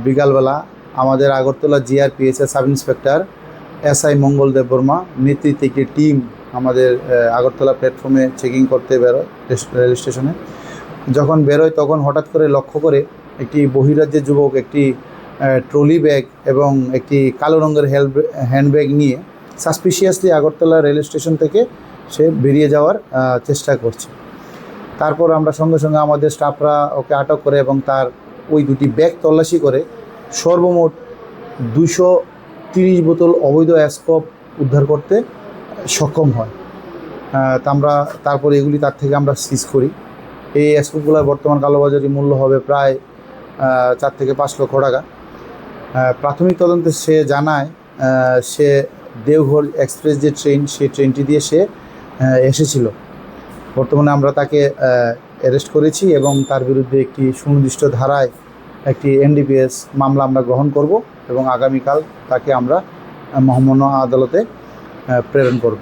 বিকালবেলা আমাদের Agartala জিআরপিএসের sub inspector SI মঙ্গল দেববর্মা নেতৃত্বে একটি টিম আমাদের আগরতলা প্ল্যাটফর্মে চেকিং করতে বেরোয় রেল স্টেশনে। যখন বেরোয় তখন হঠাৎ করে লক্ষ্য করে একটি বহিরাজ্যের যুবক একটি ট্রলি ব্যাগ এবং একটি কালো রঙের হ্যান্ডব্যাগ নিয়ে সাসপিশিয়াসলি আগরতলা রেল স্টেশন থেকে সে বেরিয়ে যাওয়ার চেষ্টা করছে। তারপর আমরা সঙ্গে সঙ্গে আমাদের স্টাফরা ওকে আটক করে এবং তার ওই দুটি ব্যাগ তল্লাশি করে সর্বমোট 230 বোতল অবৈধ অ্যাসকপ উদ্ধার করতে সক্ষম হয়। তারপরে এগুলি তার থেকে আমরা সিজ করি। এই অ্যাসকপগুলোর বর্তমান কালোবাজারি মূল্য হবে প্রায় 4 থেকে 5 লক্ষ টাকা। প্রাথমিক তদন্তে সে জানায় সে দেওঘর এক্সপ্রেস যে ট্রেন, সেই ট্রেনটি দিয়ে সে এসেছিল। বর্তমানে আমরা তাকে অ্যারেস্ট করেছি এবং তার বিরুদ্ধে একটি সুনির্দিষ্ট ধারায় একটি এনডিপিএস মামলা আমরা গ্রহণ করব এবং আগামীকাল তাকে আমরা মহামান্য আদালতে প্রেরণ করব।